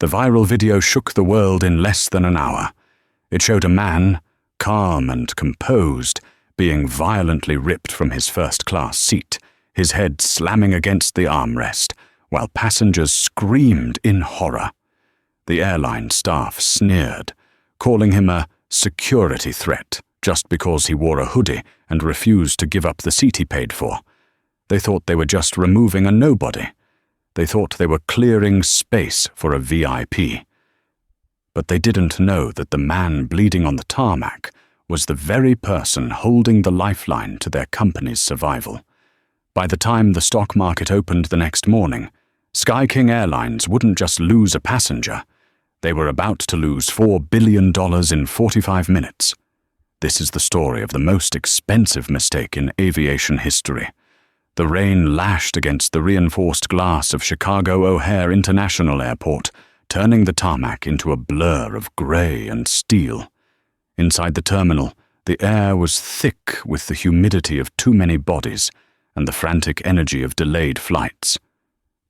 The viral video shook the world in less than an hour. It showed a man, calm and composed, being violently ripped from his first-class seat, his head slamming against the armrest, while passengers screamed in horror. The airline staff sneered, calling him a security threat just because he wore a hoodie and refused to give up the seat he paid for. They thought they were just removing a nobody. They thought they were clearing space for a VIP. But they didn't know that the man bleeding on the tarmac was the very person holding the lifeline to their company's survival. By the time the stock market opened the next morning, Sky King Airlines wouldn't just lose a passenger. They were about to lose $4 billion in 45 minutes. This is the story of the most expensive mistake in aviation history. The rain lashed against the reinforced glass of Chicago O'Hare International Airport, turning the tarmac into a blur of gray and steel. Inside the terminal, the air was thick with the humidity of too many bodies and the frantic energy of delayed flights.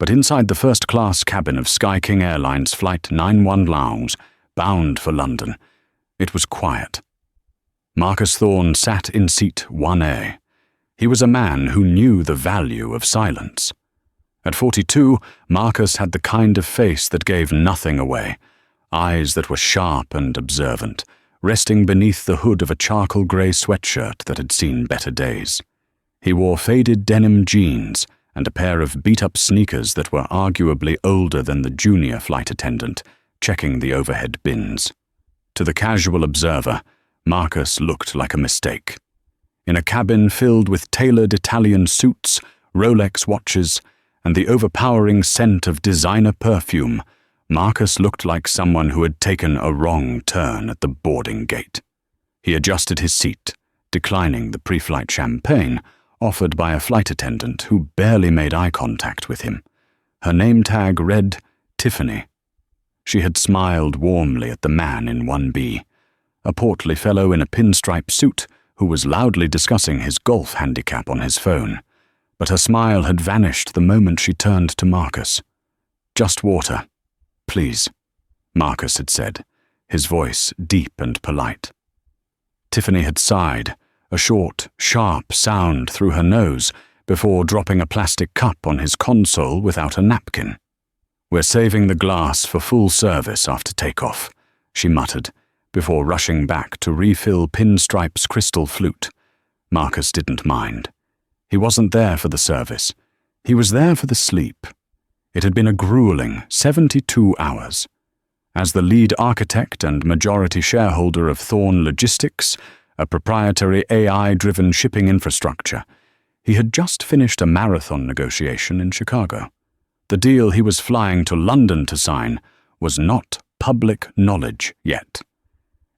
But inside the first-class cabin of Sky King Airlines Flight 91 Lounge, bound for London, it was quiet. Marcus Thorne sat in seat 1A. He was a man who knew the value of silence. At 42, Marcus had the kind of face that gave nothing away, eyes that were sharp and observant, resting beneath the hood of a charcoal-grey sweatshirt that had seen better days. He wore faded denim jeans and a pair of beat-up sneakers that were arguably older than the junior flight attendant, checking the overhead bins. To the casual observer, Marcus looked like a mistake. In a cabin filled with tailored Italian suits, Rolex watches, and the overpowering scent of designer perfume, Marcus looked like someone who had taken a wrong turn at the boarding gate. He adjusted his seat, declining the pre-flight champagne offered by a flight attendant who barely made eye contact with him. Her name tag read Tiffany. She had smiled warmly at the man in 1B, a portly fellow in a pinstripe suit who was loudly discussing his golf handicap on his phone. But her smile had vanished the moment she turned to Marcus. "Just water, please," Marcus had said, his voice deep and polite. Tiffany had sighed, a short, sharp sound through her nose, before dropping a plastic cup on his console without a napkin. "We're saving the glass for full service after takeoff," she muttered, before rushing back to refill Pinstripe's crystal flute. Marcus didn't mind. He wasn't there for the service. He was there for the sleep. It had been a grueling 72 hours. As the lead architect and majority shareholder of Thorne Logistics, a proprietary AI-driven shipping infrastructure, he had just finished a marathon negotiation in Chicago. The deal he was flying to London to sign was not public knowledge yet.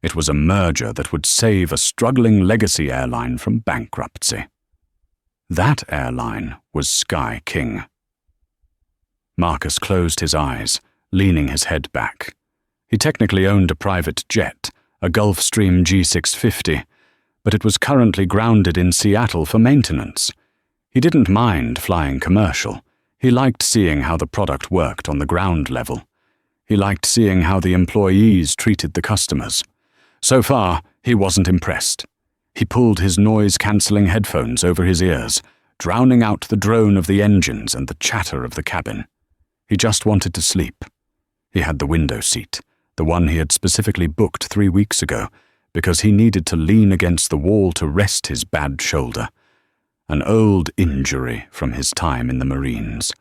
It was a merger that would save a struggling legacy airline from bankruptcy. That airline was Sky King. Marcus closed his eyes, leaning his head back. He technically owned a private jet, a Gulfstream G650, but it was currently grounded in Seattle for maintenance. He didn't mind flying commercial. He liked seeing how the product worked on the ground level. He liked seeing how the employees treated the customers. So far, he wasn't impressed. He pulled his noise-cancelling headphones over his ears, drowning out the drone of the engines and the chatter of the cabin. He just wanted to sleep. He had the window seat, the one he had specifically booked 3 weeks ago, because he needed to lean against the wall to rest his bad shoulder. An old injury from his time in the Marines.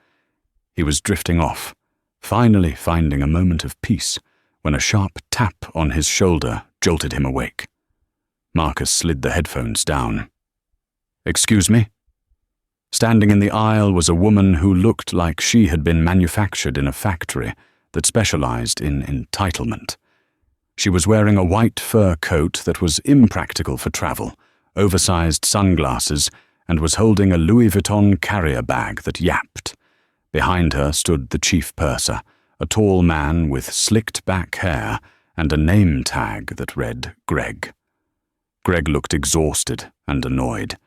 He was drifting off, finally finding a moment of peace, when a sharp tap on his shoulder jolted him awake. Marcus slid the headphones down. "Excuse me?" Standing in the aisle was a woman who looked like she had been manufactured in a factory that specialized in entitlement. She was wearing a white fur coat that was impractical for travel, oversized sunglasses, and was holding a Louis Vuitton carrier bag that yapped. Behind her stood the chief purser, a tall man with slicked back hair and a name tag that read Greg. Greg looked exhausted and annoyed,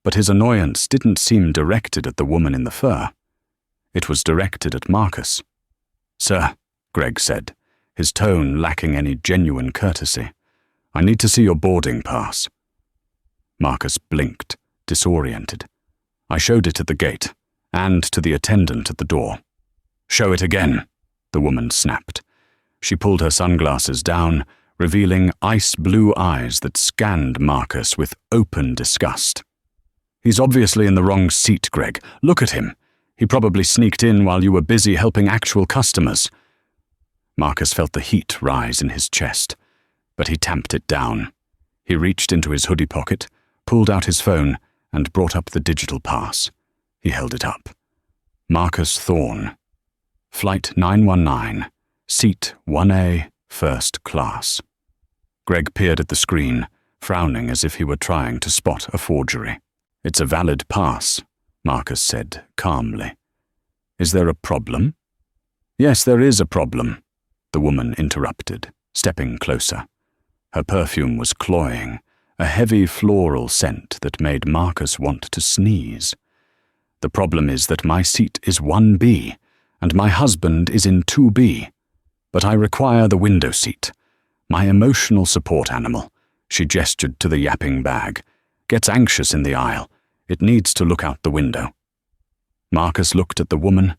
but his annoyance didn't seem directed at the woman in the fur. It was directed at Marcus. "Sir, Greg said, his tone lacking any genuine courtesy. "I need to see your boarding pass." Marcus blinked, disoriented. I showed it at the gate, and to the attendant at the door. "Show it again," the woman snapped. She pulled her sunglasses down, revealing ice-blue eyes that scanned Marcus with open disgust. "He's obviously in the wrong seat, Greg. Look at him. He probably sneaked in while you were busy helping actual customers." Marcus felt the heat rise in his chest, but he tamped it down. He reached into his hoodie pocket, pulled out his phone, and brought up the digital pass. He held it up. Marcus Thorne. Flight 919, Seat 1A, First Class. Greg peered at the screen, frowning as if he were trying to spot a forgery. "It's a valid pass," Marcus said calmly. "Is there a problem?" "Yes, there is a problem," the woman interrupted, stepping closer. Her perfume was cloying, a heavy floral scent that made Marcus want to sneeze. "The problem is that my seat is 1B, and my husband is in 2B. But I require the window seat. My emotional support animal," she gestured to the yapping bag, "gets anxious in the aisle. It needs to look out the window." Marcus looked at the woman,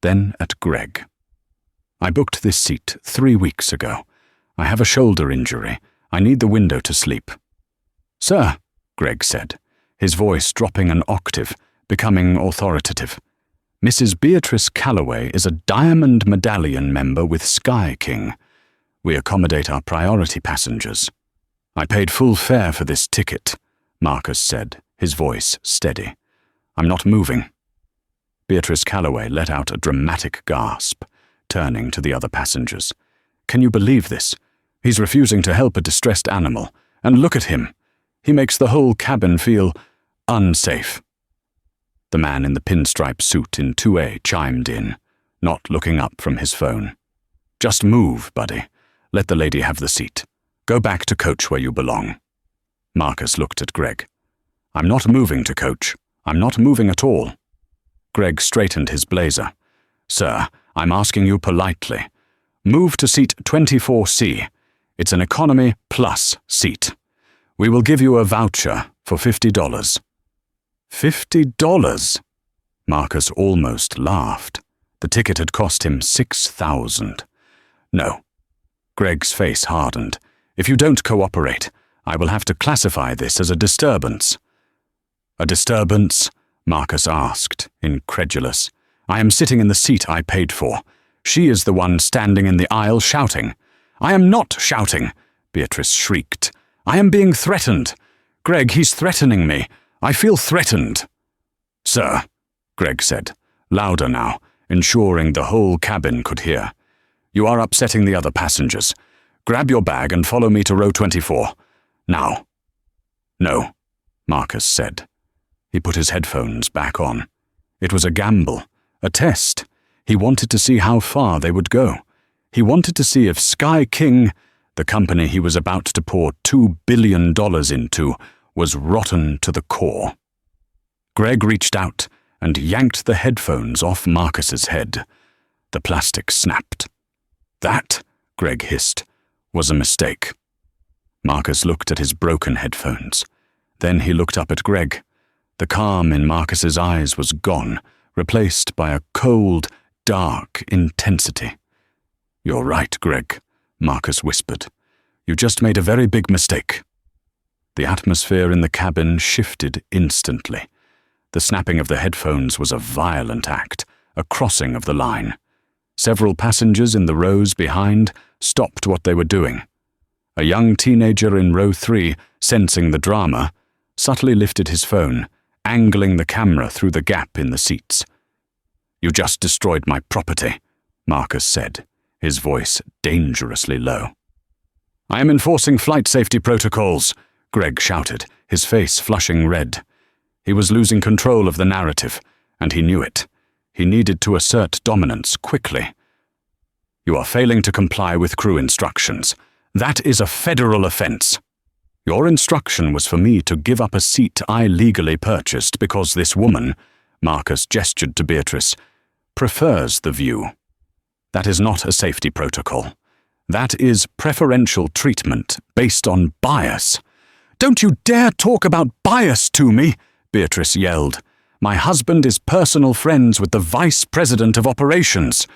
then at Greg. "I booked this seat 3 weeks ago. I have a shoulder injury. I need the window to sleep." "Sir," Greg said, his voice dropping an octave, becoming authoritative, "Mrs. Beatrice Calloway is a Diamond Medallion member with Sky King. We accommodate our priority passengers." "I paid full fare for this ticket," Marcus said, his voice steady. "I'm not moving." Beatrice Calloway let out a dramatic gasp, turning to the other passengers. "Can you believe this? He's refusing to help a distressed animal, and look at him. He makes the whole cabin feel unsafe." The man in the pinstripe suit in 2A chimed in, not looking up from his phone. "Just move, buddy. Let the lady have the seat. Go back to coach where you belong." Marcus looked at Greg. "I'm not moving to coach. I'm not moving at all." Greg straightened his blazer. "Sir, I'm asking you politely. Move to seat 24C. It's an economy plus seat. We will give you a voucher for $50. $50? Marcus almost laughed. The ticket had cost him $6,000. "No." Greg's face hardened. "If you don't cooperate, I will have to classify this as a disturbance." "A disturbance?" Marcus asked, incredulous. "I am sitting in the seat I paid for. She is the one standing in the aisle shouting." "I am not shouting," Beatrice shrieked. "I am being threatened. Greg, he's threatening me. I feel threatened." "Sir," Greg said, louder now, ensuring the whole cabin could hear, "you are upsetting the other passengers. Grab your bag and follow me to row 24. Now." "No," Marcus said. He put his headphones back on. It was a gamble, a test. He wanted to see how far they would go. He wanted to see if Sky King, the company he was about to pour $2 billion into, was rotten to the core. Greg reached out and yanked the headphones off Marcus's head. The plastic snapped. "That," Greg hissed, "was a mistake." Marcus looked at his broken headphones. Then he looked up at Greg. The calm in Marcus's eyes was gone, replaced by a cold, dark intensity. "You're right, Greg," Marcus whispered. "You just made a very big mistake." The atmosphere in the cabin shifted instantly. The snapping of the headphones was a violent act, a crossing of the line. Several passengers in the rows behind stopped what they were doing. A young teenager in row 3, sensing the drama, subtly lifted his phone, angling the camera through the gap in the seats. "You just destroyed my property," Marcus said, his voice dangerously low. "I am enforcing flight safety protocols," Greg shouted, his face flushing red. He was losing control of the narrative, and he knew it. He needed to assert dominance quickly. "You are failing to comply with crew instructions. That is a federal offense. Your instruction was for me to give up a seat I legally purchased because this woman," Marcus gestured to Beatrice, "prefers the view." That is not a safety protocol. That is preferential treatment based on bias. Don't you dare talk about bias to me, Beatrice yelled. My husband is personal friends with the Vice President of Operations.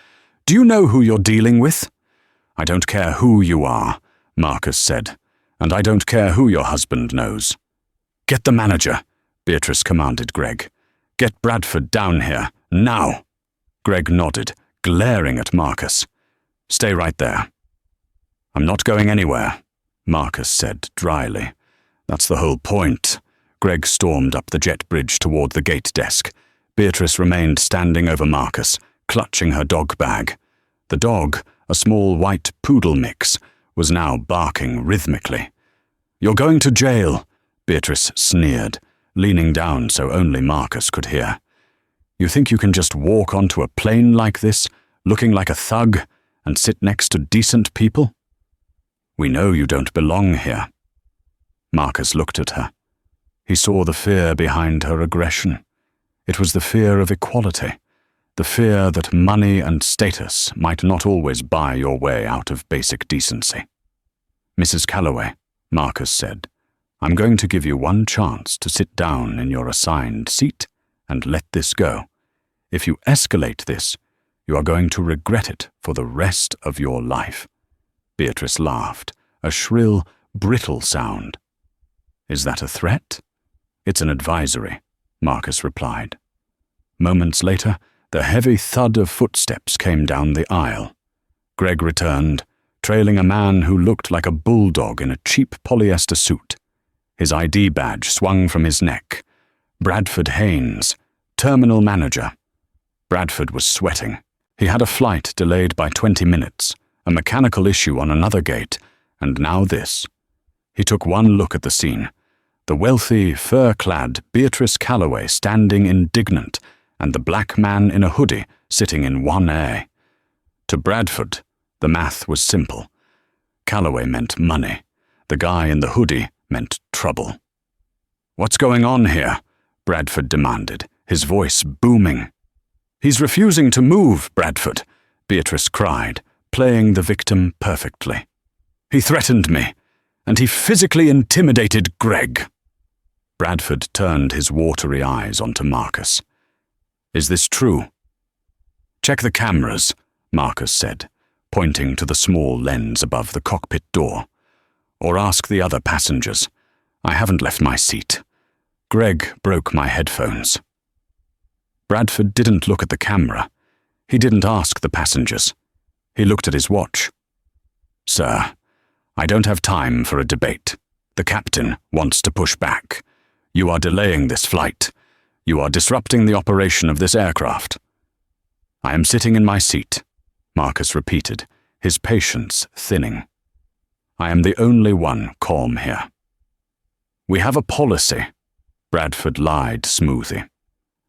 Do you know who you're dealing with? I don't care who you are, Marcus said, and I don't care who your husband knows. Get the manager, Beatrice commanded Greg. Get Bradford down here, now. Greg nodded, glaring at Marcus. Stay right there. I'm not going anywhere, Marcus said dryly. That's the whole point. Greg stormed up the jet bridge toward the gate desk. Beatrice remained standing over Marcus, clutching her dog bag. The dog, a small white poodle mix, was now barking rhythmically. You're going to jail, Beatrice sneered, leaning down so only Marcus could hear. You think you can just walk onto a plane like this, looking like a thug, and sit next to decent people? We know you don't belong here. Marcus looked at her. He saw the fear behind her aggression. It was the fear of equality, the fear that money and status might not always buy your way out of basic decency. Mrs. Calloway, Marcus said, I'm going to give you one chance to sit down in your assigned seat and let this go. If you escalate this, you are going to regret it for the rest of your life. Beatrice laughed, a shrill, brittle sound. Is that a threat? It's an advisory, Marcus replied. Moments later, the heavy thud of footsteps came down the aisle. Greg returned, trailing a man who looked like a bulldog in a cheap polyester suit. His ID badge swung from his neck. Bradford Haynes, terminal manager. Bradford was sweating. He had a flight delayed by 20 minutes, a mechanical issue on another gate, and now this. He took one look at the scene. The wealthy, fur-clad Beatrice Calloway standing indignant, and the black man in a hoodie sitting in 1A. To Bradford, the math was simple. Calloway meant money. The guy in the hoodie meant trouble. What's going on here? Bradford demanded, his voice booming. He's refusing to move, Bradford, Beatrice cried, playing the victim perfectly. He threatened me, and he physically intimidated Greg. Bradford turned his watery eyes onto Marcus. Is this true? Check the cameras, Marcus said, pointing to the small lens above the cockpit door. Or ask the other passengers. I haven't left my seat. Greg broke my headphones. Bradford didn't look at the camera. He didn't ask the passengers. He looked at his watch. Sir, I don't have time for a debate. The captain wants to push back. You are delaying this flight. You are disrupting the operation of this aircraft. I am sitting in my seat, Marcus repeated, his patience thinning. I am the only one calm here. We have a policy, Bradford lied smoothly.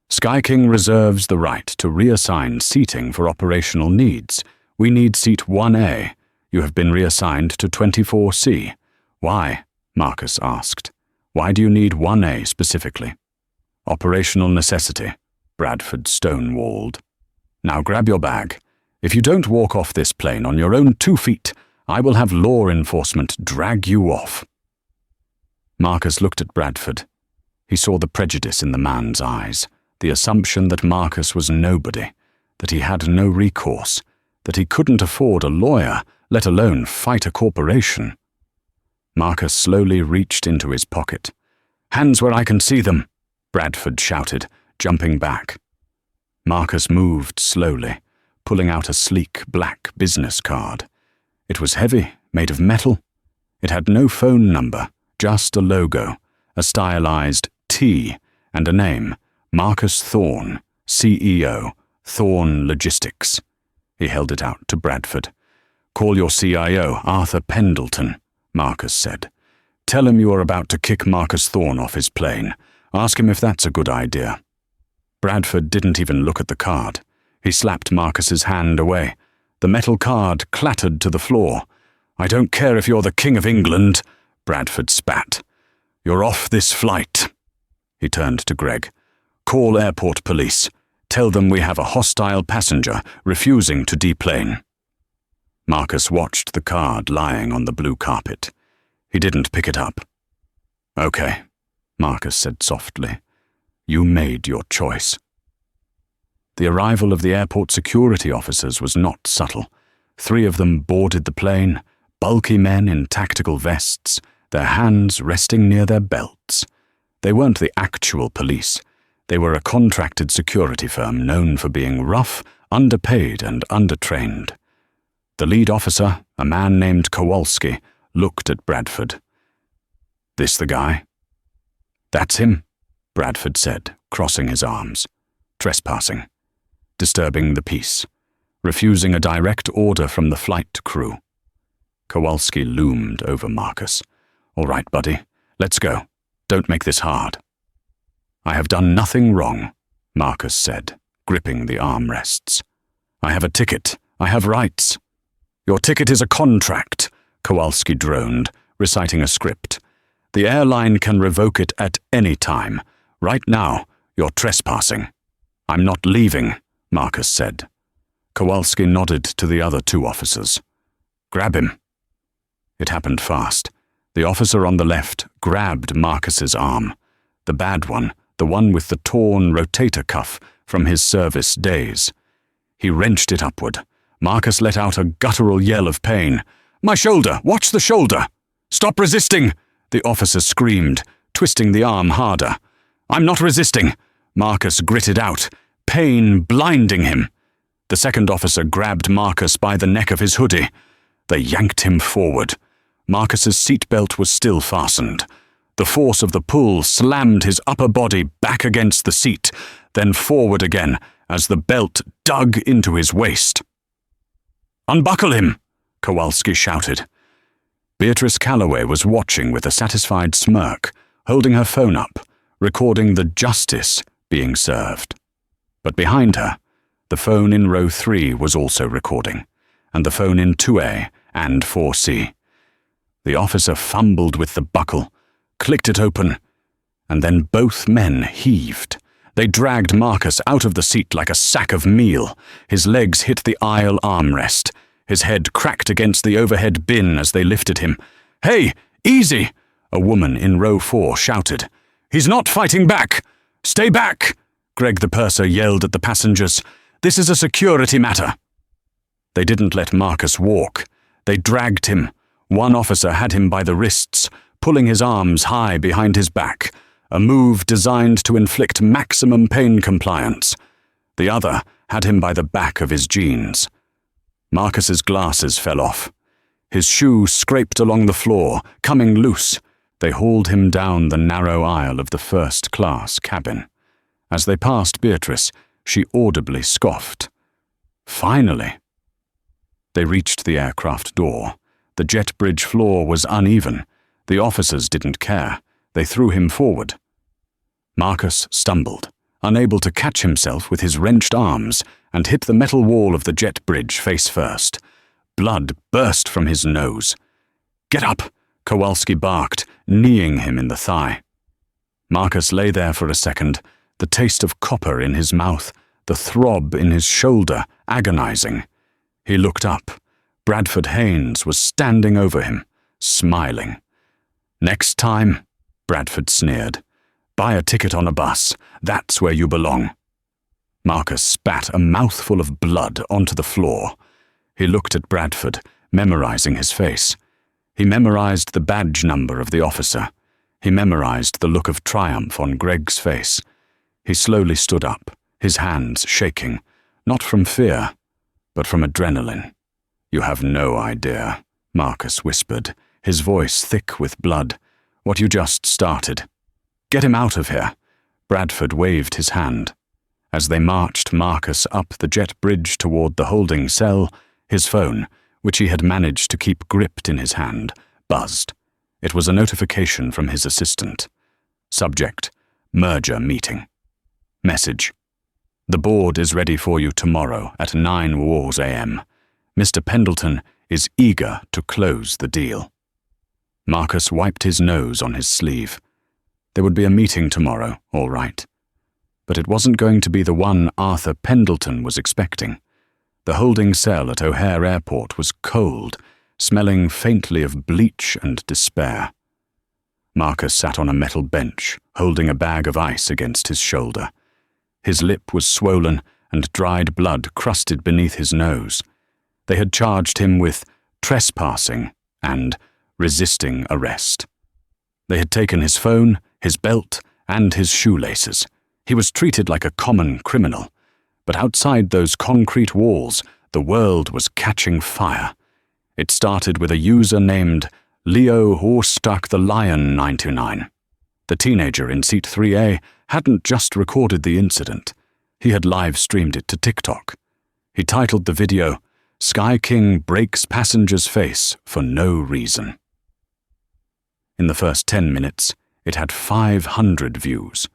Sky King reserves the right to reassign seating for operational needs. We need seat 1A. You have been reassigned to 24C. Why? Marcus asked. Why do you need 1A specifically? Operational necessity, Bradford stonewalled. Now grab your bag. If you don't walk off this plane on your own 2 feet, I will have law enforcement drag you off. Marcus looked at Bradford. He saw the prejudice in the man's eyes, the assumption that Marcus was nobody, that he had no recourse, that he couldn't afford a lawyer, let alone fight a corporation. Marcus slowly reached into his pocket. Hands where I can see them, Bradford shouted, jumping back. Marcus moved slowly, pulling out a sleek black business card. It was heavy, made of metal. It had no phone number, just a logo, a stylized T, and a name, Marcus Thorne, CEO, Thorne Logistics. He held it out to Bradford. Call your CIO, Arthur Pendleton, Marcus said. Tell him you are about to kick Marcus Thorne off his plane. Ask him if that's a good idea. Bradford didn't even look at the card. He slapped Marcus's hand away. The metal card clattered to the floor. I don't care if you're the King of England, Bradford spat. You're off this flight. He turned to Greg. Call airport police. Tell them we have a hostile passenger refusing to deplane." Marcus watched the card lying on the blue carpet. He didn't pick it up. "Okay," Marcus said softly. "You made your choice." The arrival of the airport security officers was not subtle. 3 of them boarded the plane, bulky men in tactical vests, their hands resting near their belts. They weren't the actual police. They were a contracted security firm known for being rough, underpaid, and undertrained. The lead officer, a man named Kowalski, looked at Bradford. "This the guy?" "That's him," Bradford said, crossing his arms. "Trespassing. Disturbing the peace. Refusing a direct order from the flight crew." Kowalski loomed over Marcus. "All right, buddy. Let's go. Don't make this hard." "I have done nothing wrong," Marcus said, gripping the armrests. "I have a ticket. I have rights." "Your ticket is a contract," Kowalski droned, reciting a script. "The airline can revoke it at any time. Right now, you're trespassing." "I'm not leaving," Marcus said. Kowalski nodded to the other 2 officers. "Grab him." It happened fast. The officer on the left grabbed Marcus's arm. The bad one, the one with the torn rotator cuff from his service days. He wrenched it upward. Marcus let out a guttural yell of pain. "My shoulder! Watch the shoulder!" "Stop resisting!" the officer screamed, twisting the arm harder. "I'm not resisting," Marcus gritted out, pain blinding him. The second officer grabbed Marcus by the neck of his hoodie. They yanked him forward. Marcus's seatbelt was still fastened. The force of the pull slammed his upper body back against the seat, then forward again as the belt dug into his waist. "Unbuckle him!" Kowalski shouted. Beatrice Calloway was watching with a satisfied smirk, holding her phone up, recording the justice being served. But behind her, the phone in row 3 was also recording, and the phone in 2A and 4C. The officer fumbled with the buckle, clicked it open, and then both men heaved. They dragged Marcus out of the seat like a sack of meal. His legs hit the aisle armrest. His head cracked against the overhead bin as they lifted him. "Hey, easy!" a woman in row 4 shouted. "He's not fighting back! Stay back!" Greg the purser yelled at the passengers. "This is a security matter." They didn't let Marcus walk. They dragged him. One officer had him by the wrists, pulling his arms high behind his back, a move designed to inflict maximum pain compliance. The other had him by the back of his jeans. Marcus's glasses fell off. His shoe scraped along the floor, coming loose. They hauled him down the narrow aisle of the first-class cabin. As they passed Beatrice, she audibly scoffed. Finally! They reached the aircraft door. The jet bridge floor was uneven. The officers didn't care. They threw him forward. Marcus stumbled, unable to catch himself with his wrenched arms, and hit the metal wall of the jet bridge face first. Blood burst from his nose. "Get up!" Kowalski barked, kneeing him in the thigh. Marcus lay there for a second, the taste of copper in his mouth, the throb in his shoulder, agonizing. He looked up. Bradford Haynes was standing over him, smiling. "Next time," Bradford sneered, "buy a ticket on a bus. That's where you belong." Marcus spat a mouthful of blood onto the floor. He looked at Bradford, memorizing his face. He memorized the badge number of the officer. He memorized the look of triumph on Greg's face. He slowly stood up, his hands shaking, not from fear, but from adrenaline. "You have no idea," Marcus whispered, his voice thick with blood. "What you just started. Get him out of here." Bradford waved his hand. As they marched Marcus up the jet bridge toward the holding cell, his phone, which he had managed to keep gripped in his hand, buzzed. It was a notification from his assistant. Subject: merger meeting. Message: "The board is ready for you tomorrow at 9 Wars AM. Mr. Pendleton is eager to close the deal." Marcus wiped his nose on his sleeve. There would be a meeting tomorrow, all right. but it wasn't going to be the one Arthur Pendleton was expecting. The holding cell at O'Hare Airport was cold, smelling faintly of bleach and despair. Marcus sat on a metal bench, holding a bag of ice against his shoulder. His lip was swollen and dried blood crusted beneath his nose. They had charged him with trespassing and resisting arrest. They had taken his phone, his belt, and his shoelaces. He was treated like a common criminal. But outside those concrete walls, the world was catching fire. It started with a user named Leo Horstuck the Lion 929. The teenager in seat 3A hadn't just recorded the incident. He had live-streamed it to TikTok. He titled the video, "Sky King Breaks Passenger's Face for No Reason." In the first 10 minutes, it had 500 views.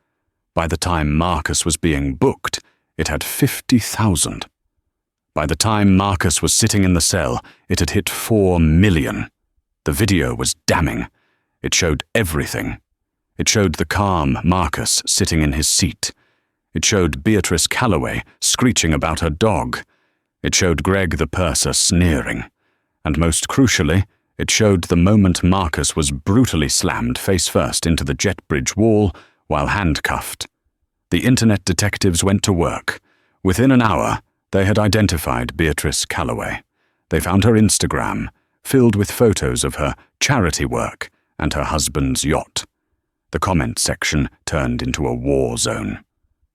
By the time Marcus was being booked, it had 50,000. By the time Marcus was sitting in the cell, it had hit 4 million. The video was damning. It showed everything. It showed the calm Marcus sitting in his seat. It showed Beatrice Calloway screeching about her dog. It showed Greg the purser sneering. And most crucially, it showed the moment Marcus was brutally slammed face first into the jet bridge wall while handcuffed. The internet detectives went to work. Within an hour, they had identified Beatrice Calloway. They found her Instagram, filled with photos of her charity work and her husband's yacht. The comment section turned into a war zone.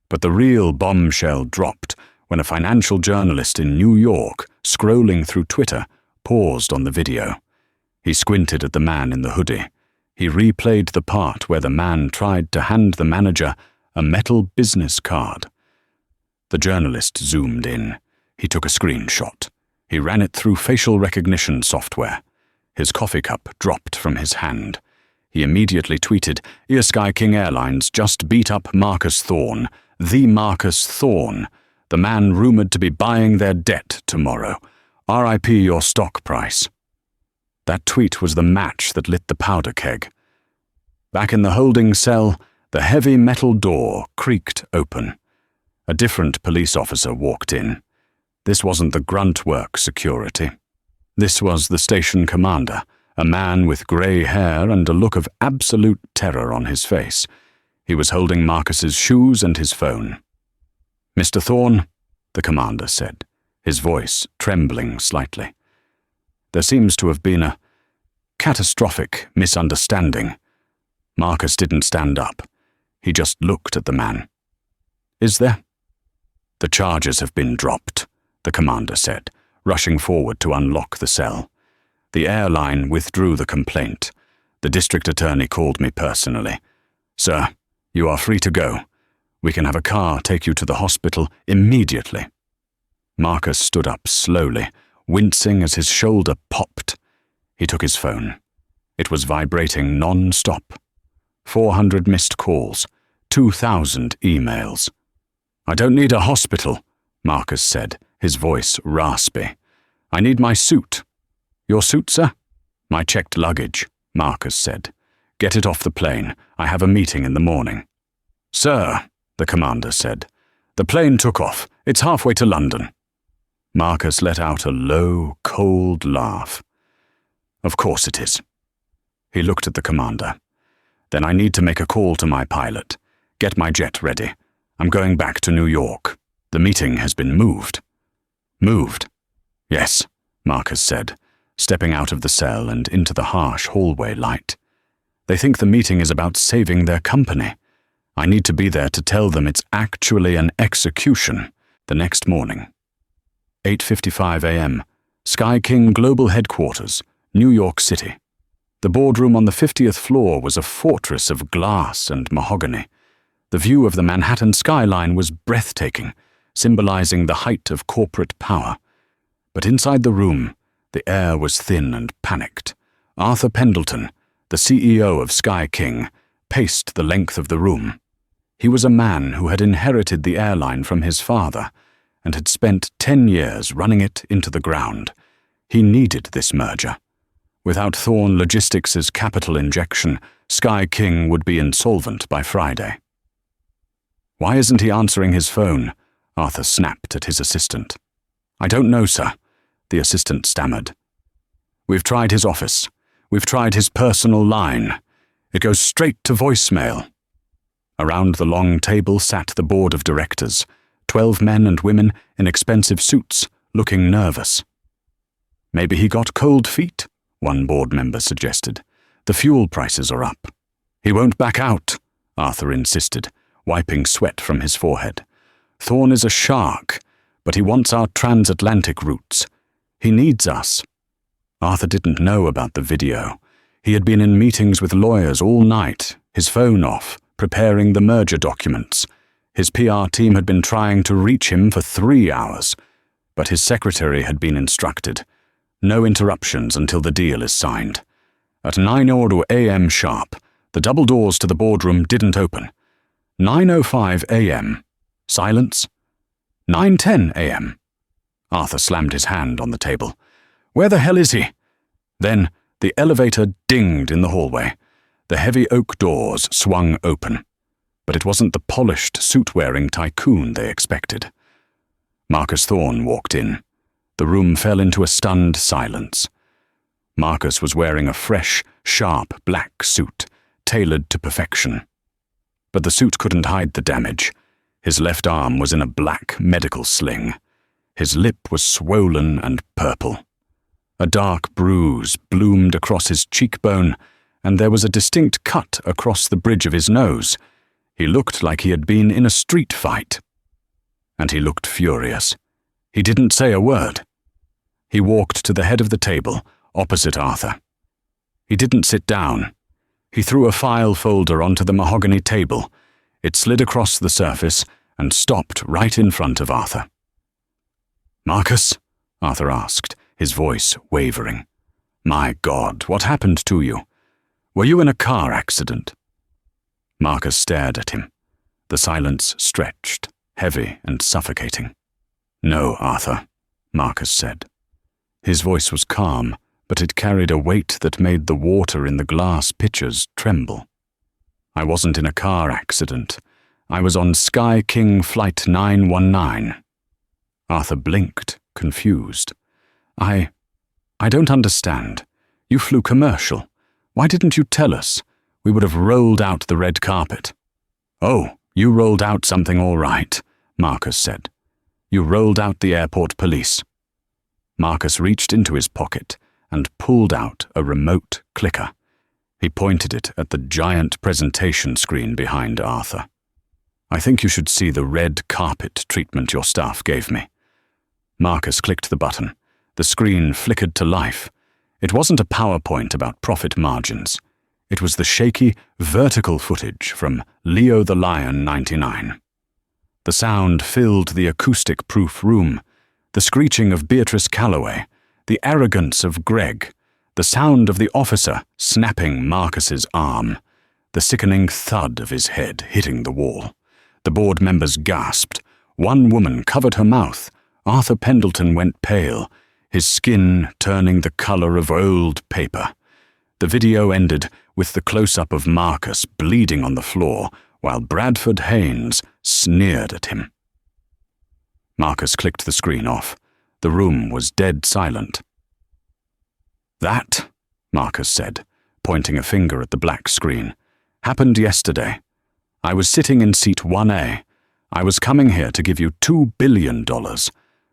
But the real bombshell dropped when a financial journalist in New York, scrolling through Twitter, paused on the video. He squinted at the man in the hoodie. He replayed the part where the man tried to hand the manager a metal business card. The journalist zoomed in. He took a screenshot. He ran it through facial recognition software. His coffee cup dropped from his hand. He immediately tweeted, "Sky King Airlines just beat up Marcus Thorne, the Marcus Thorne, the man rumored to be buying their debt tomorrow. RIP your stock price." That tweet was the match that lit the powder keg. Back in the holding cell, the heavy metal door creaked open. A different police officer walked in. This wasn't the grunt work security. This was the station commander, a man with grey hair and a look of absolute terror on his face. He was holding Marcus's shoes and his phone. "Mr. Thorne," the commander said, his voice trembling slightly. "There seems to have been a catastrophic misunderstanding." Marcus didn't stand up. He just looked at the man. "Is there?" "The charges have been dropped," the commander said, rushing forward to unlock the cell. "The airline withdrew the complaint. The district attorney called me personally. Sir, you are free to go. We can have a car take you to the hospital immediately." Marcus stood up slowly, wincing as his shoulder popped. He took his phone. It was vibrating non-stop. 400 missed calls, 2,000 emails. "I don't need a hospital," Marcus said, his voice raspy. "I need my suit." "Your suit, sir?" "My checked luggage," Marcus said. "Get it off the plane. I have a meeting in the morning." "Sir," the commander said, "the plane took off. It's halfway to London." Marcus let out a low, cold laugh. "Of course it is." He looked at the commander. "Then I need to make a call to my pilot. Get my jet ready. I'm going back to New York. The meeting has been moved." "Moved?" "Yes," Marcus said, stepping out of the cell and into the harsh hallway light. "They think the meeting is about saving their company. I need to be there to tell them it's actually an execution the next morning." 8:55 a.m., Sky King Global Headquarters, New York City. The boardroom on the 50th floor was a fortress of glass and mahogany. The view of the Manhattan skyline was breathtaking, symbolizing the height of corporate power. But inside the room, the air was thin and panicked. Arthur Pendleton, the CEO of Sky King, paced the length of the room. He was a man who had inherited the airline from his father and had spent 10 years running it into the ground. He needed this merger. Without Thorne Logistics' capital injection, Sky King would be insolvent by Friday. Why isn't he answering his phone? Arthur snapped at his assistant. I don't know, sir, the assistant stammered. We've tried his office. We've tried his personal line. It goes straight to voicemail. Around the long table sat the board of directors, 12 men and women in expensive suits, looking nervous. Maybe he got cold feet, one board member suggested. The fuel prices are up. He won't back out, Arthur insisted, wiping sweat from his forehead. Thorne is a shark, but he wants our transatlantic routes. He needs us. Arthur didn't know about the video. He had been in meetings with lawyers all night, his phone off, preparing the merger documents. His PR team had been trying to reach him for 3 hours, but his secretary had been instructed. No interruptions until the deal is signed. At 9:00 a.m. sharp, the double doors to the boardroom didn't open. 9:05 a.m. Silence. 9:10 a.m. Arthur slammed his hand on the table. Where the hell is he? Then the elevator dinged in the hallway. The heavy oak doors swung open. But it wasn't the polished, suit-wearing tycoon they expected. Marcus Thorne walked in. The room fell into a stunned silence. Marcus was wearing a fresh, sharp black suit, tailored to perfection. But the suit couldn't hide the damage. His left arm was in a black medical sling. His lip was swollen and purple. A dark bruise bloomed across his cheekbone, and there was a distinct cut across the bridge of his nose. He looked like he had been in a street fight. And he looked furious. He didn't say a word. He walked to the head of the table, opposite Arthur. He didn't sit down. He threw a file folder onto the mahogany table. It slid across the surface and stopped right in front of Arthur. Marcus? Arthur asked, his voice wavering. My God, what happened to you? Were you in a car accident? Marcus stared at him. The silence stretched, heavy and suffocating. No, Arthur, Marcus said. His voice was calm, but it carried a weight that made the water in the glass pitchers tremble. I wasn't in a car accident. I was on Sky King Flight 919. Arthur blinked, confused. I don't understand. You flew commercial. Why didn't you tell us? We would have rolled out the red carpet. Oh, you rolled out something all right, Marcus said. You rolled out the airport police. Marcus reached into his pocket and pulled out a remote clicker. He pointed it at the giant presentation screen behind Arthur. I think you should see the red carpet treatment your staff gave me. Marcus clicked the button. The screen flickered to life. It wasn't a PowerPoint about profit margins. It was the shaky, vertical footage from Leo the Lion 99. The sound filled the acoustic-proof room. The screeching of Beatrice Calloway, the arrogance of Greg, the sound of the officer snapping Marcus's arm, the sickening thud of his head hitting the wall. The board members gasped. One woman covered her mouth. Arthur Pendleton went pale, his skin turning the color of old paper. The video ended with the close-up of Marcus bleeding on the floor while Bradford Haynes sneered at him. Marcus clicked the screen off. The room was dead silent. That, Marcus said, pointing a finger at the black screen, happened yesterday. I was sitting in seat 1A. I was coming here to give you $2 billion.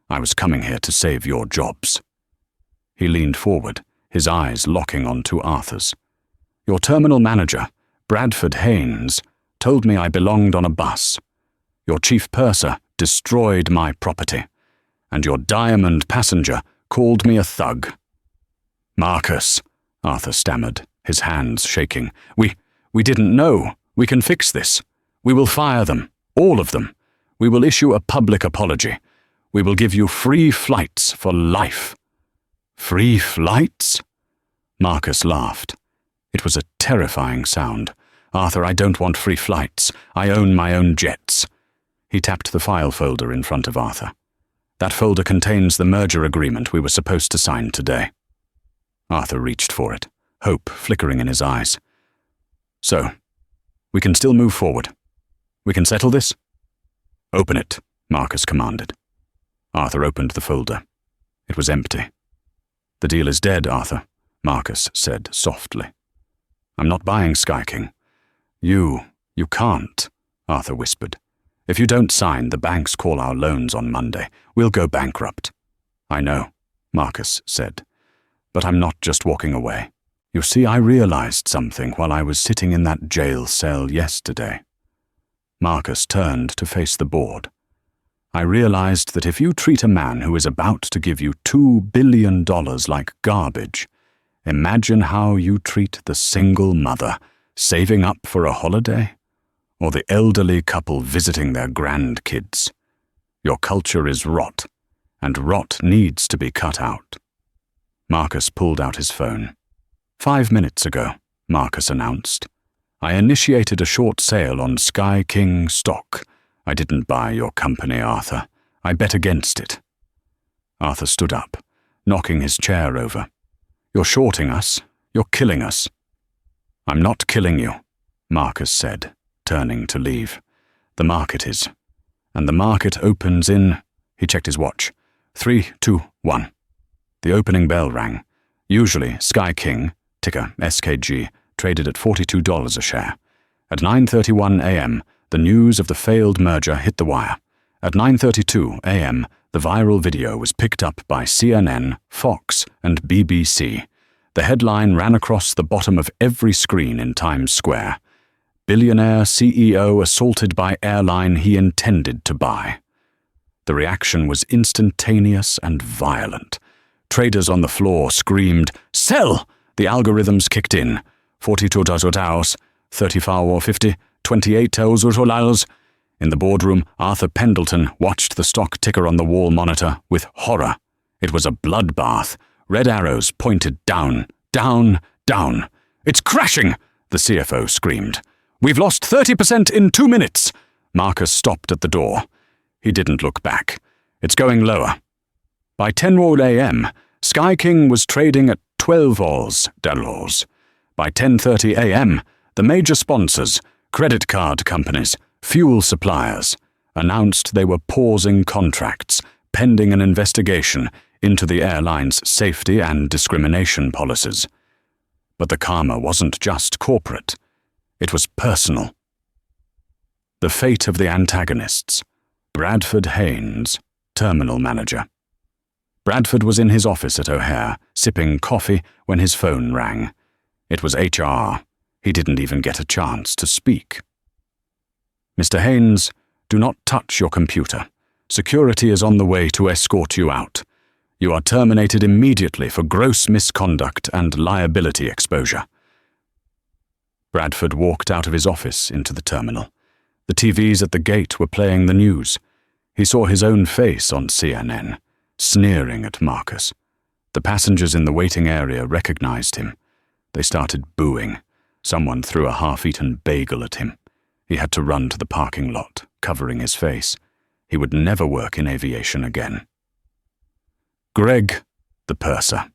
I was coming here to save your jobs. He leaned forward, his eyes locking onto Arthur's. Your terminal manager, Bradford Haynes, told me I belonged on a bus. Your chief purser destroyed my property, and your diamond passenger called me a thug. Marcus, Arthur stammered, his hands shaking. We didn't know. We can fix this. We will fire them, all of them. We will issue a public apology. We will give you free flights for life. Free flights? Marcus laughed. It was a terrifying sound. Arthur, I don't want free flights. I own my own jets. He tapped the file folder in front of Arthur. That folder contains the merger agreement we were supposed to sign today. Arthur reached for it, hope flickering in his eyes. So, we can still move forward. We can settle this? "Open it," Marcus commanded. Arthur opened the folder. It was empty. "The deal is dead, Arthur," Marcus said softly. "I'm not buying Sky King." You can't," Arthur whispered. "If you don't sign, the banks call our loans on Monday. We'll go bankrupt." "I know," Marcus said. "But I'm not just walking away. You see, I realized something while I was sitting in that jail cell yesterday." Marcus turned to face the board. "I realized that if you treat a man who is about to give you $2 billion like garbage, imagine how you treat the single mother saving up for a holiday, or the elderly couple visiting their grandkids. Your culture is rot, and rot needs to be cut out." Marcus pulled out his phone. "5 minutes ago," Marcus announced, "I initiated a short sale on Sky King stock. I didn't buy your company, Arthur. I bet against it." Arthur stood up, knocking his chair over. "You're shorting us. You're killing us." "I'm not killing you," Marcus said, turning to leave. "The market is. And the market opens in—" He checked his watch. 3, 2, 1. The opening bell rang. Usually, Sky King, ticker SKG, traded at $42 a share. At 9:31 a.m., the news of the failed merger hit the wire. At 9:32 a.m., the viral video was picked up by CNN, Fox, and BBC. The headline ran across the bottom of every screen in Times Square. "Billionaire CEO assaulted by airline he intended to buy." The reaction was instantaneous and violent. Traders on the floor screamed, "Sell!" The algorithms kicked in. 42 hours, 34.50, 28 hours. In the boardroom, Arthur Pendleton watched the stock ticker on the wall monitor with horror. It was a bloodbath. Red arrows pointed down, down, down. "It's crashing!" the CFO screamed. "We've lost 30% in 2 minutes!" Marcus stopped at the door. He didn't look back. "It's going lower." By 10 a.m., Sky King was trading at $12. By 10:30 a.m., the major sponsors, credit card companies, fuel suppliers, announced they were pausing contracts pending an investigation into the airline's safety and discrimination policies. But the karma wasn't just corporate. It was personal. The fate of the antagonists. Bradford Haynes, terminal manager. Bradford was in his office at O'Hare, sipping coffee, when his phone rang. It was HR. He didn't even get a chance to speak. "Mr. Haynes, do not touch your computer. Security is on the way to escort you out. You are terminated immediately for gross misconduct and liability exposure." Bradford walked out of his office into the terminal. The TVs at the gate were playing the news. He saw his own face on CNN, sneering at Marcus. The passengers in the waiting area recognized him. They started booing. Someone threw a half-eaten bagel at him. He had to run to the parking lot, covering his face. He would never work in aviation again. Greg, the purser.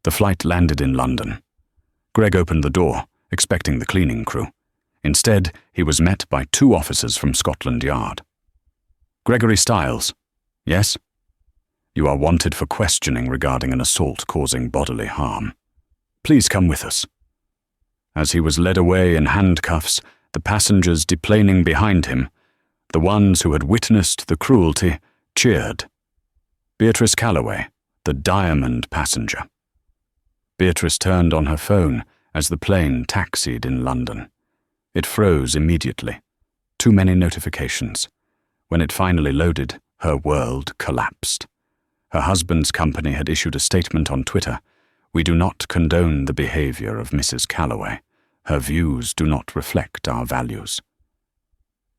The flight landed in London. Greg opened the door, expecting the cleaning crew. Instead, he was met by 2 officers from Scotland Yard. "Gregory Stiles." "Yes?" "You are wanted for questioning regarding an assault causing bodily harm. Please come with us." As he was led away in handcuffs, the passengers deplaning behind him, the ones who had witnessed the cruelty, cheered. Beatrice Calloway, the diamond passenger. Beatrice turned on her phone as the plane taxied in London. It froze immediately. Too many notifications. When it finally loaded, her world collapsed. Her husband's company had issued a statement on Twitter. "We do not condone the behavior of Mrs. Calloway. Her views do not reflect our values."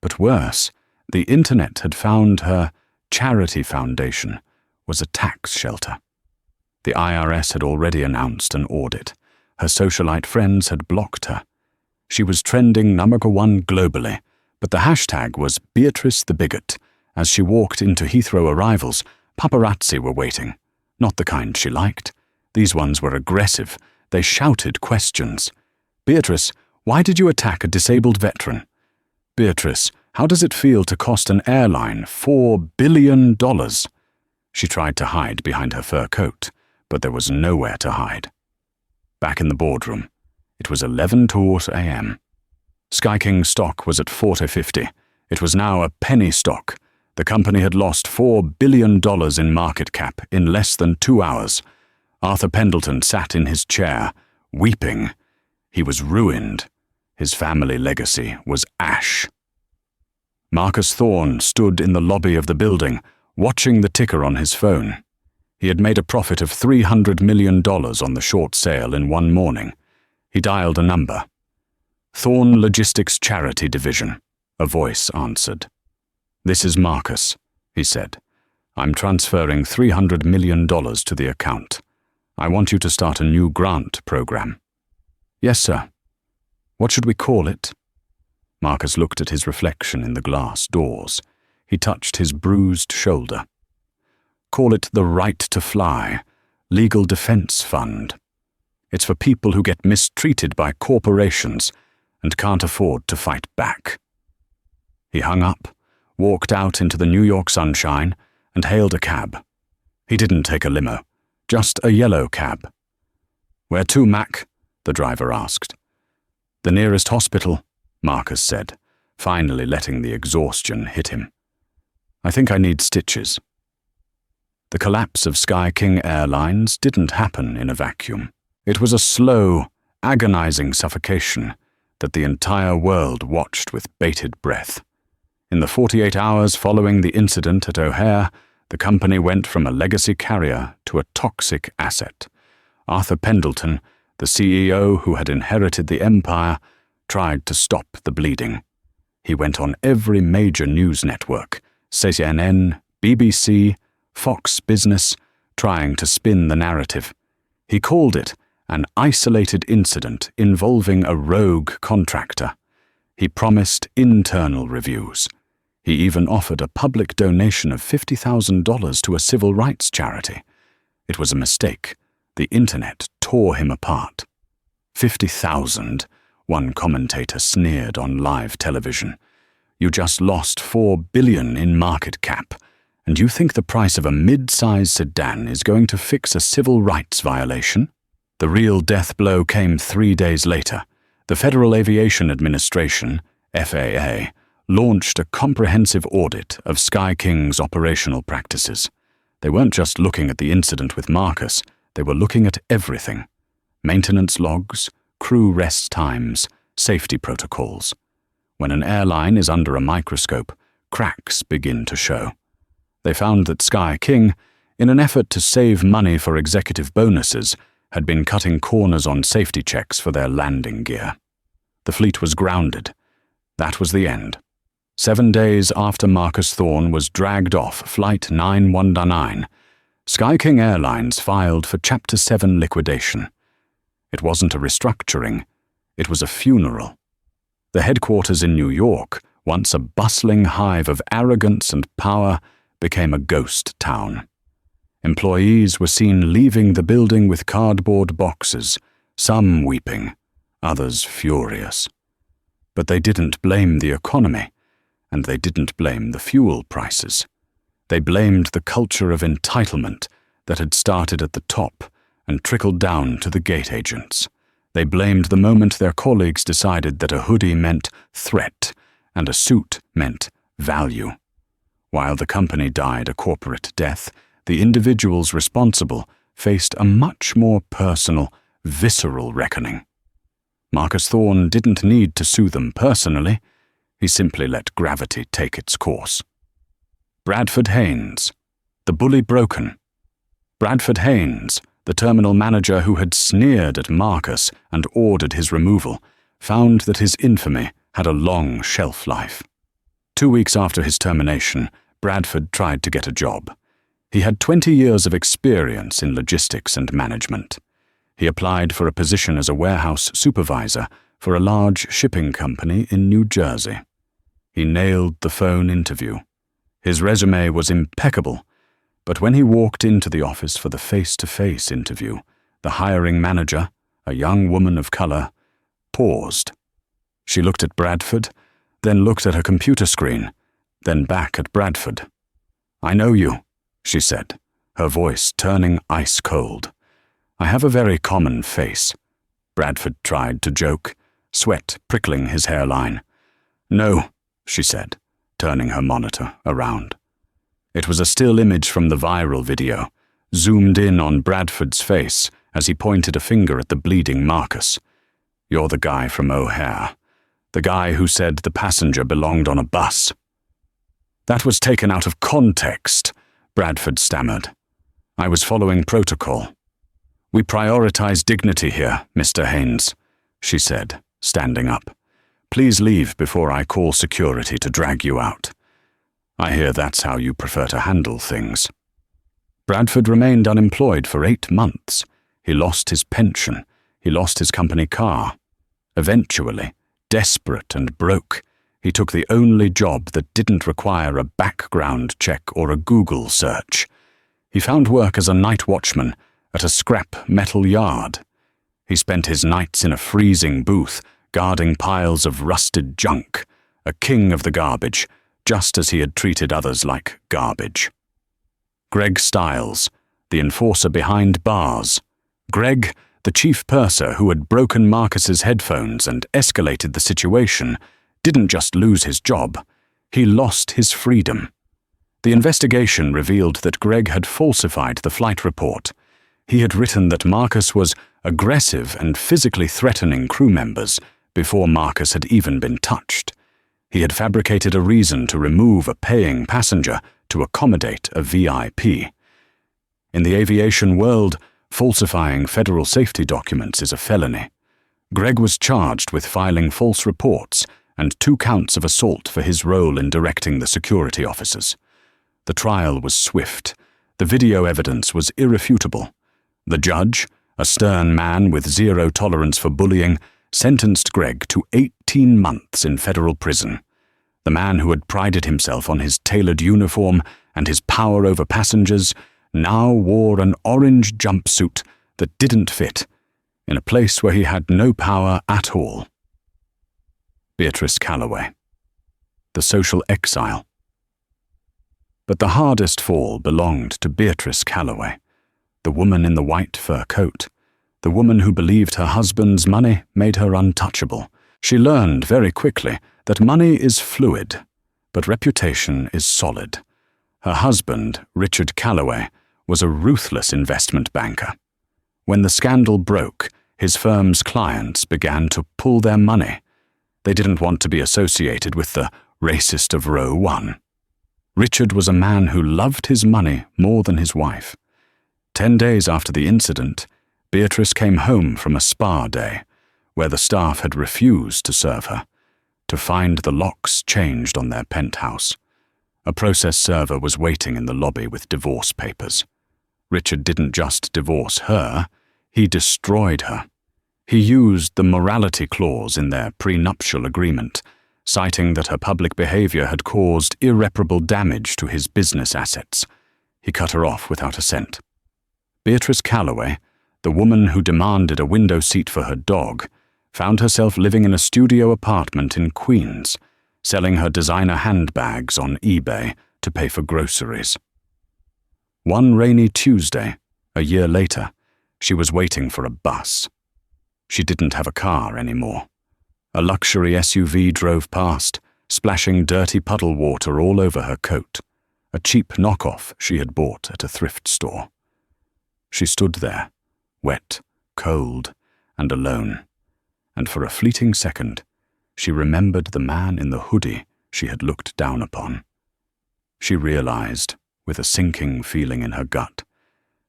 But worse, the internet had found her charity foundation was a tax shelter. The IRS had already announced an audit. Her socialite friends had blocked her. She was trending #1 globally, but the hashtag was Beatrice the Bigot. As she walked into Heathrow arrivals, paparazzi were waiting. Not the kind she liked. These ones were aggressive. They shouted questions. "Beatrice, why did you attack a disabled veteran?" "Beatrice, How does it feel to cost an airline $4 billion? She tried to hide behind her fur coat, but there was nowhere to hide. Back in the boardroom, it was 11:02 a.m. Sky King stock was at $40.50. It was now a penny stock. The company had lost $4 billion in market cap in less than 2 hours. Arthur Pendleton sat in his chair, weeping. He was ruined. His family legacy was ash. Marcus Thorne stood in the lobby of the building, watching the ticker on his phone. He had made a profit of $300 million on the short sale in one morning. He dialed a number. Thorne Logistics Charity Division. A voice answered. "This is Marcus," he said. "I'm transferring $300 million to the account. I want you to start a new grant program." "Yes, sir. What should we call it?" Marcus looked at his reflection in the glass doors. He touched his bruised shoulder. "Call it the Right to Fly, Legal Defense Fund. It's for people who get mistreated by corporations and can't afford to fight back." He hung up, walked out into the New York sunshine, and hailed a cab. He didn't take a limo, just a yellow cab. "Where to, Mac?" the driver asked. "The nearest hospital," Marcus said, finally letting the exhaustion hit him. "I think I need stitches." The collapse of Sky King Airlines didn't happen in a vacuum. It was a slow, agonizing suffocation that the entire world watched with bated breath. In the 48 hours following the incident at O'Hare, the company went from a legacy carrier to a toxic asset. Arthur Pendleton, the CEO who had inherited the empire, tried to stop the bleeding. He went on every major news network, CNN, BBC, Fox Business, trying to spin the narrative. He called it an isolated incident involving a rogue contractor. He promised internal reviews. He even offered a public donation of $50,000 to a civil rights charity. It was a mistake. The internet tore him apart. 50,000, one commentator sneered on live television. You just lost $4 billion in market cap, and you think the price of a mid-size sedan is going to fix a civil rights violation? The real death blow came 3 days later. The Federal Aviation Administration, FAA, launched a comprehensive audit of Sky King's operational practices. They weren't just looking at the incident with Marcus, they were looking at everything. Maintenance logs, crew rest times, safety protocols. When an airline is under a microscope, cracks begin to show. They found that Sky King, in an effort to save money for executive bonuses, had been cutting corners on safety checks for their landing gear. The fleet was grounded. That was the end. 7 days after Marcus Thorne was dragged off Flight 919, Sky King Airlines filed for Chapter 7 liquidation. It wasn't a restructuring, it was a funeral. The headquarters in New York, once a bustling hive of arrogance and power, became a ghost town. Employees were seen leaving the building with cardboard boxes, some weeping, others furious. But they didn't blame the economy, and they didn't blame the fuel prices. They blamed the culture of entitlement that had started at the top and trickled down to the gate agents. They blamed the moment their colleagues decided that a hoodie meant threat and a suit meant value. While the company died a corporate death, the individuals responsible faced a much more personal, visceral reckoning. Marcus Thorne didn't need to sue them personally. He simply let gravity take its course. Bradford Haynes, the bully broken. Bradford Haynes, the terminal manager who had sneered at Marcus and ordered his removal, found that his infamy had a long shelf life. 2 weeks after his termination, Bradford tried to get a job. He had 20 years of experience in logistics and management. He applied for a position as a warehouse supervisor for a large shipping company in New Jersey. He nailed the phone interview. His resume was impeccable, but when he walked into the office for the face-to-face interview, the hiring manager, a young woman of color, paused. She looked at Bradford, then looked at her computer screen, then back at Bradford. "I know you," she said, her voice turning ice cold. "I have a very common face." Bradford tried to joke, sweat prickling his hairline. "No," she said, turning her monitor around. It was a still image from the viral video, zoomed in on Bradford's face as he pointed a finger at the bleeding Marcus. "You're the guy from O'Hare. The guy who said the passenger belonged on a bus." "That was taken out of context," Bradford stammered. "I was following protocol." "We prioritize dignity here, Mr. Haynes," she said, standing up. "Please leave before I call security to drag you out. I hear that's how you prefer to handle things." Bradford remained unemployed for 8 months. He lost his pension. He lost his company car. Eventually, desperate and broke, he took the only job that didn't require a background check or a Google search. He found work as a night watchman at a scrap metal yard. He spent his nights in a freezing booth, guarding piles of rusted junk, a king of the garbage, just as he had treated others like garbage. Greg Stiles, the enforcer behind bars. Greg, the chief purser who had broken Marcus's headphones and escalated the situation, didn't just lose his job, he lost his freedom. The investigation revealed that Greg had falsified the flight report. He had written that Marcus was aggressive and physically threatening crew members before Marcus had even been touched. He had fabricated a reason to remove a paying passenger to accommodate a VIP. In the aviation world, falsifying federal safety documents is a felony. Greg was charged with filing false reports and 2 counts of assault for his role in directing the security officers. The trial was swift. The video evidence was irrefutable. The judge, a stern man with zero tolerance for bullying, sentenced Greg to 18 months in federal prison. The man who had prided himself on his tailored uniform and his power over passengers now wore an orange jumpsuit that didn't fit, in a place where he had no power at all. Beatrice Calloway, the social exile. But the hardest fall belonged to Beatrice Calloway, the woman in the white fur coat, the woman who believed her husband's money made her untouchable. She learned very quickly that money is fluid, but reputation is solid. Her husband, Richard Calloway, was a ruthless investment banker. When the scandal broke, his firm's clients began to pull their money. They didn't want to be associated with the racist of Row 1. Richard was a man who loved his money more than his wife. 10 days after the incident, Beatrice came home from a spa day, where the staff had refused to serve her, to find the locks changed on their penthouse. A process server was waiting in the lobby with divorce papers. Richard didn't just divorce her, he destroyed her. He used the morality clause in their prenuptial agreement, citing that her public behavior had caused irreparable damage to his business assets. He cut her off without a cent. Beatrice Calloway, the woman who demanded a window seat for her dog, found herself living in a studio apartment in Queens, selling her designer handbags on eBay to pay for groceries. One rainy Tuesday, a year later, she was waiting for a bus. She didn't have a car anymore. A luxury SUV drove past, splashing dirty puddle water all over her coat, a cheap knockoff she had bought at a thrift store. She stood there, wet, cold, and alone, and for a fleeting second, she remembered the man in the hoodie she had looked down upon. She realized, with a sinking feeling in her gut,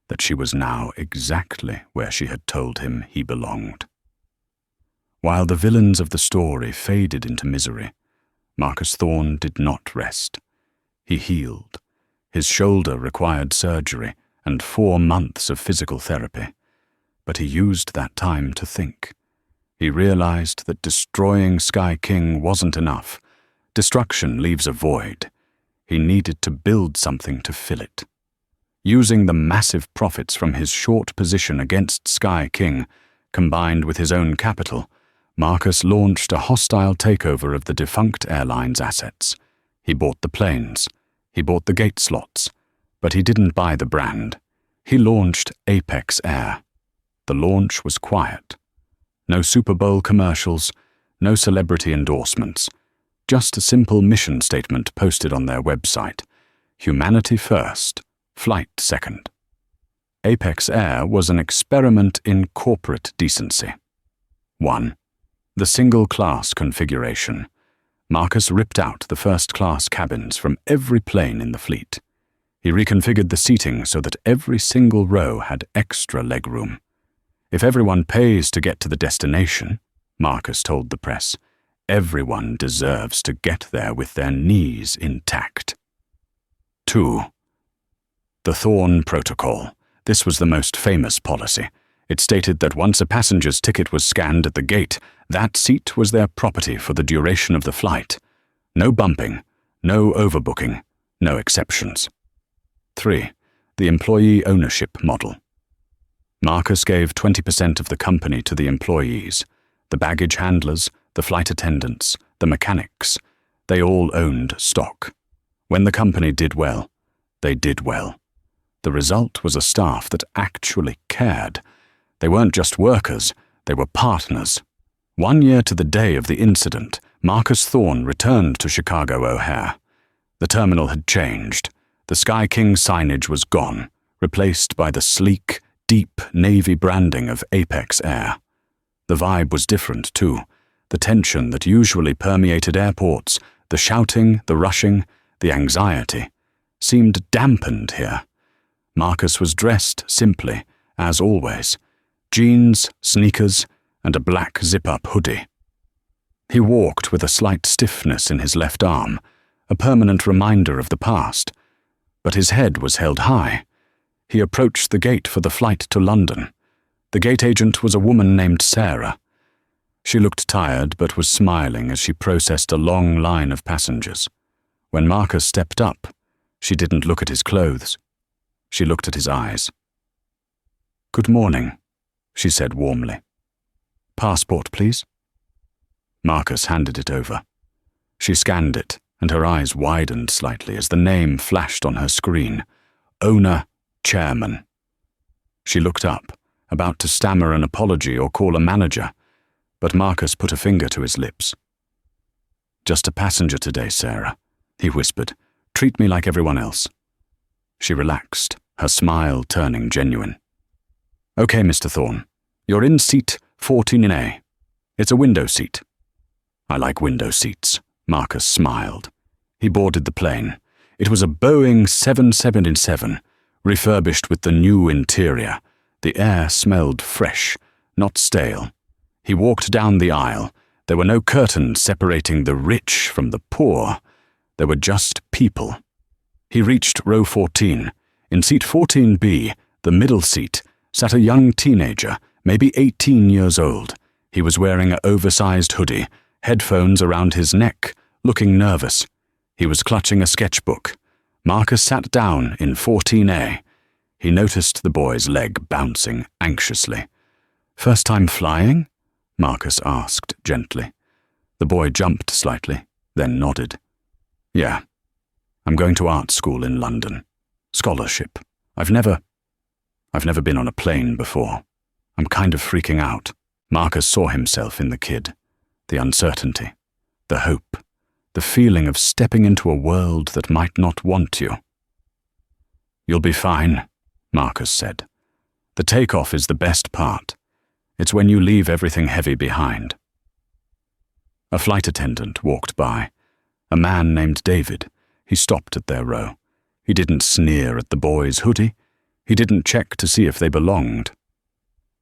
that she was now exactly where she had told him he belonged. While the villains of the story faded into misery, Marcus Thorne did not rest. He healed. His shoulder required surgery and 4 months of physical therapy, but he used that time to think. He realized that destroying Sky King wasn't enough. Destruction leaves a void. He needed to build something to fill it. Using the massive profits from his short position against Sky King, combined with his own capital, Marcus launched a hostile takeover of the defunct airline's assets. He bought the planes. He bought the gate slots. But he didn't buy the brand. He launched Apex Air. The launch was quiet. No Super Bowl commercials, no celebrity endorsements. Just a simple mission statement posted on their website. Humanity first, flight second. Apex Air was an experiment in corporate decency. 1. The single-class configuration. Marcus ripped out the first-class cabins from every plane in the fleet. He reconfigured the seating so that every single row had extra legroom. If everyone pays to get to the destination, Marcus told the press, everyone deserves to get there with their knees intact. 2. The Thorn Protocol. This was the most famous policy. It stated that once a passenger's ticket was scanned at the gate, that seat was their property for the duration of the flight. No bumping, no overbooking, no exceptions. 3. The employee ownership model. Marcus gave 20% of the company to the employees. The baggage handlers, the flight attendants, the mechanics, they all owned stock. When the company did well, they did well. The result was a staff that actually cared. They weren't just workers, they were partners. 1 year to the day of the incident, Marcus Thorn returned to Chicago O'Hare. The terminal had changed. The Sky King signage was gone, replaced by the sleek, deep Navy branding of Apex Air. The vibe was different, too. The tension that usually permeated airports, the shouting, the rushing, the anxiety, seemed dampened here. Marcus was dressed simply, as always. Jeans, sneakers, and a black zip-up hoodie. He walked with a slight stiffness in his left arm, a permanent reminder of the past. But his head was held high. He approached the gate for the flight to London. The gate agent was a woman named Sarah. She looked tired but was smiling as she processed a long line of passengers. When Marcus stepped up, she didn't look at his clothes. She looked at his eyes. "Good morning," she said warmly. "Passport, please." Marcus handed it over. She scanned it, and her eyes widened slightly as the name flashed on her screen. Owner, Chairman. She looked up, about to stammer an apology or call a manager, but Marcus put a finger to his lips. "Just a passenger today, Sarah," he whispered. "Treat me like everyone else." She relaxed, her smile turning genuine. "Okay, Mr. Thorn. You're in seat 14A. It's a window seat." "I like window seats," Marcus smiled. He boarded the plane. It was a Boeing 777, refurbished with the new interior. The air smelled fresh, not stale. He walked down the aisle. There were no curtains separating the rich from the poor. There were just people. He reached row 14. In seat 14B, the middle seat, sat a young teenager, maybe 18 years old. He was wearing an oversized hoodie, headphones around his neck, looking nervous. He was clutching a sketchbook. Marcus sat down in 14A. He noticed the boy's leg bouncing anxiously. "First time flying?" Marcus asked gently. The boy jumped slightly, then nodded. "Yeah. I'm going to art school in London. Scholarship. I've never been on a plane before. I'm kind of freaking out." Marcus saw himself in the kid. The uncertainty, the hope, the feeling of stepping into a world that might not want you. "You'll be fine," Marcus said. "The takeoff is the best part. It's when you leave everything heavy behind." A flight attendant walked by. A man named David. He stopped at their row. He didn't sneer at the boy's hoodie. He didn't check to see if they belonged.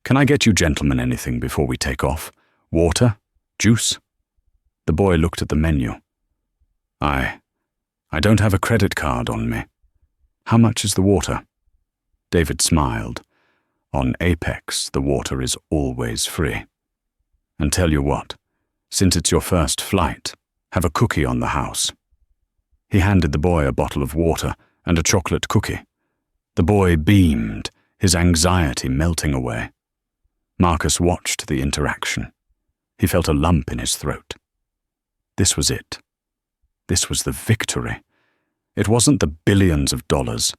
"Can I get you gentlemen anything before we take off? Water? Juice?" The boy looked at the menu. I don't have a credit card on me. How much is the water?" David smiled. On Apex, the water is always free. "And tell you what, since it's your first flight, have a cookie on the house." He handed the boy a bottle of water and a chocolate cookie. The boy beamed, his anxiety melting away. Marcus watched the interaction. He felt a lump in his throat. This was it. This was the victory. It wasn't the billions of dollars.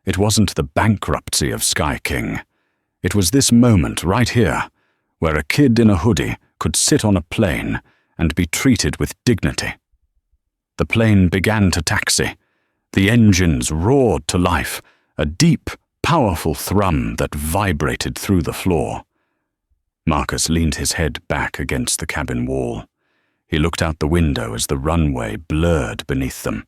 It wasn't the bankruptcy of Sky King. It was this moment right here, where a kid in a hoodie could sit on a plane and be treated with dignity. The plane began to taxi. The engines roared to life, a deep, powerful thrum that vibrated through the floor. Marcus leaned his head back against the cabin wall. He looked out the window as the runway blurred beneath them.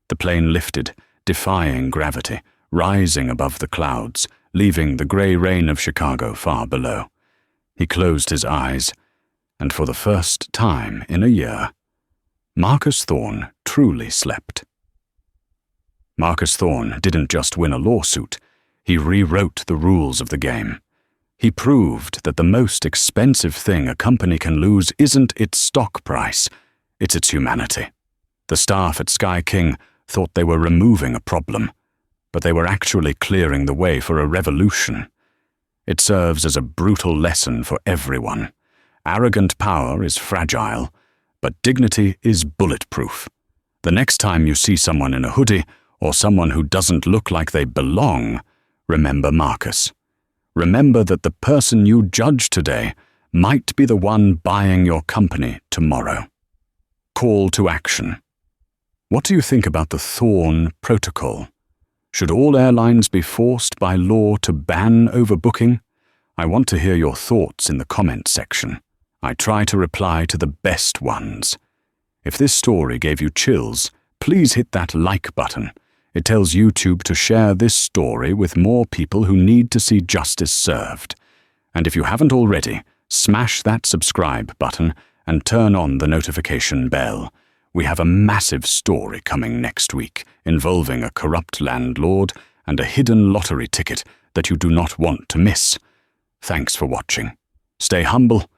The plane lifted, defying gravity, rising above the clouds, leaving the grey rain of Chicago far below. He closed his eyes, and for the first time in a year, Marcus Thorne truly slept. Marcus Thorne didn't just win a lawsuit, he rewrote the rules of the game. He proved that the most expensive thing a company can lose isn't its stock price, it's its humanity. The staff at Sky King thought they were removing a problem, but they were actually clearing the way for a revolution. It serves as a brutal lesson for everyone. Arrogant power is fragile, but dignity is bulletproof. The next time you see someone in a hoodie or someone who doesn't look like they belong, remember Marcus. Remember that the person you judge today might be the one buying your company tomorrow. Call to action. What do you think about the Thorne Protocol? Should all airlines be forced by law to ban overbooking? I want to hear your thoughts in the comments section. I try to reply to the best ones. If this story gave you chills, please hit that like button. It tells YouTube to share this story with more people who need to see justice served. And if you haven't already, smash that subscribe button and turn on the notification bell. We have a massive story coming next week involving a corrupt landlord and a hidden lottery ticket that you do not want to miss. Thanks for watching. Stay humble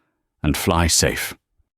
and fly safe.